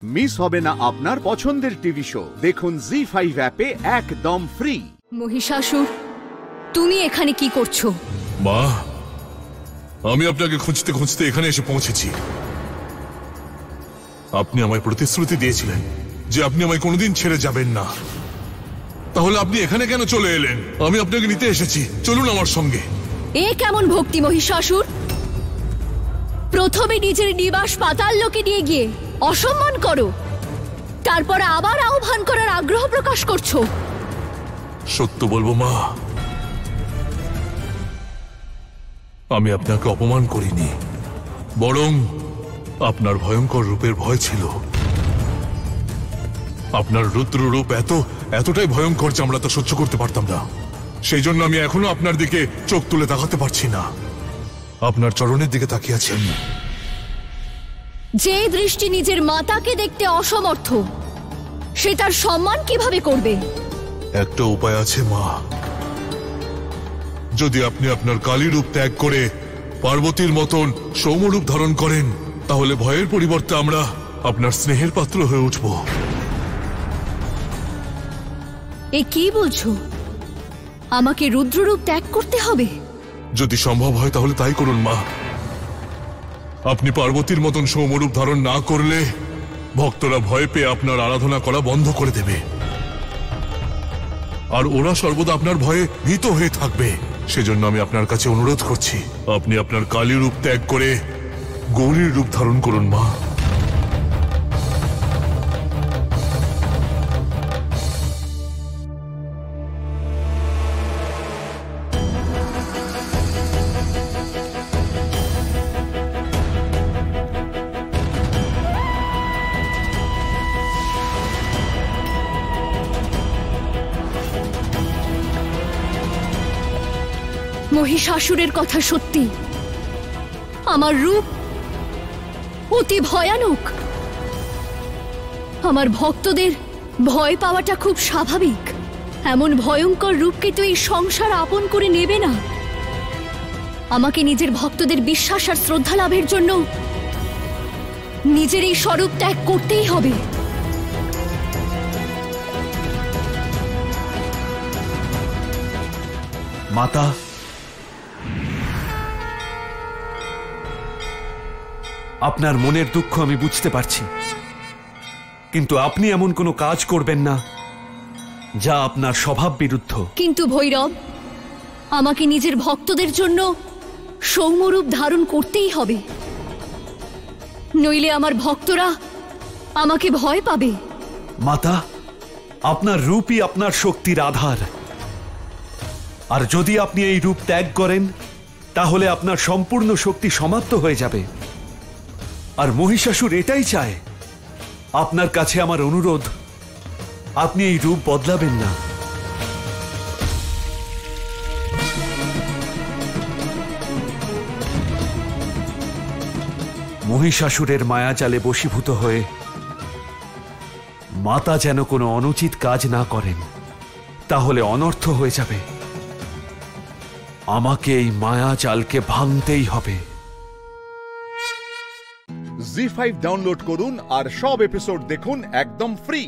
Miss হবে না আপনার পছন্দের টিভি শো। দেখুন জি5 অ্যাপে একদম ফ্রি। মহিষাসুর, তুমি এখানে কি করছো? মা, আমি আপনাকে খুঁজতে খুঁজতে এখানে এসে পৌঁছেছি। আপনি আমায় প্রতিশ্রুতি দিয়েছিলেন যে আপনি আমায় কোনোদিন ছেড়ে যাবেন না। তাহলে আপনি এখানে কেন চলে এলেন? আমি আপনাকে নিতে এসেছি, চলুন আমার সঙ্গে। এ কেমন ভক্তি মহিষাসুর? প্রথমে নিজের নিবাস পাতাল লোকে নিয়ে গিয়ে অসম্মান করো, তারপর আবার আহ্বান করার আগ্রহ প্রকাশ করছো। সত্য বলবো মা, আমি আপনাকে অপমান করিনি, বরং আপনার ভয়ঙ্কর রূপের ভয় ছিল। আপনার রুদ্র রূপ এতটাই ভয়ঙ্কর যে আমরা তা সহ্য করতে পারতাম না। সেই জন্য আমি এখনো আপনার দিকে চোখ তুলে তাকাতে পারছি না। আপনার চরণের দিকে তাকিয়ে আছেন। যে দৃষ্টি নিজের মাতাকে দেখতে অসমর্থ, সে তার সম্মান কিভাবে করবে? একটা উপায় আছে মা। যদি আপনি আপনার কালী রূপ ত্যাগ করে পার্বতীর মতন সৌম্যরূপ ধারণ করেন, তাহলে ভয়ের পরিবর্তে আমরা আপনার স্নেহের পাত্র হয়ে উঠব। এ কি বলছো? আমাকে রুদ্ররূপ ত্যাগ করতে হবে? যদি সম্ভব হয় তাহলে তাই করুন মা। আপনি পার্বতীর মতন সৌম্যরূপ ধারণ না করলে ভক্তরা ভয় পেয়ে আপনার আরাধনা করা বন্ধ করে দেবে, আর ওরা সর্বদা আপনার ভয়ে ভীত হয়ে থাকবে। সেজন্য আমি আপনার কাছে অনুরোধ করছি, আপনি আপনার কালী রূপ ত্যাগ করে গৌরীর রূপ ধারণ করুন মা। মহিষাসুরের কথা সত্যি, আমার রূপ অতি ভয়ানক। আমার ভক্তদের ভয় পাওয়াটা খুব স্বাভাবিক। এমন ভয়ঙ্কর রূপকে তো এই সংসার আপন করে নেবে না। আমাকে নিজের ভক্তদের বিশ্বাস আর শ্রদ্ধা লাভের জন্য নিজের এই স্বরূপ ত্যাগ করতেই হবে। মাতা, আপনার মনের দুঃখ আমি বুঝতে পারছি, কিন্তু আপনি এমন কোনো কাজ করবেন না যা আপনার স্বভাব বিরুদ্ধ। কিন্তু ভৈরব, আমাকে নিজের ভক্তদের জন্য সৌম্যরূপ ধারণ করতেই হবে, নইলে আমার ভক্তরা আমাকে ভয় পাবে। মাতা, আপনার রূপই আপনার শক্তির আধার, আর যদি আপনি এই রূপ ত্যাগ করেন তাহলে আপনার সম্পূর্ণ শক্তি সমাপ্ত হয়ে যাবে। আর মহিষাসুর এটাই চায়। আপনার কাছে আমার অনুরোধ, আপনি এই রূপ বদলাবেন না। মহিষাসুরের মায়াজালে বশীভূত হয়ে মাতা যেন কোনো অনুচিত কাজ না করেন, তাহলে অনর্থ হয়ে যাবে। আমাকে এই মায়াজালকে ভাঙতেই হবে। জি5 ডাউনলোড করুন আর সব এপিসোড দেখুন একদম ফ্রি।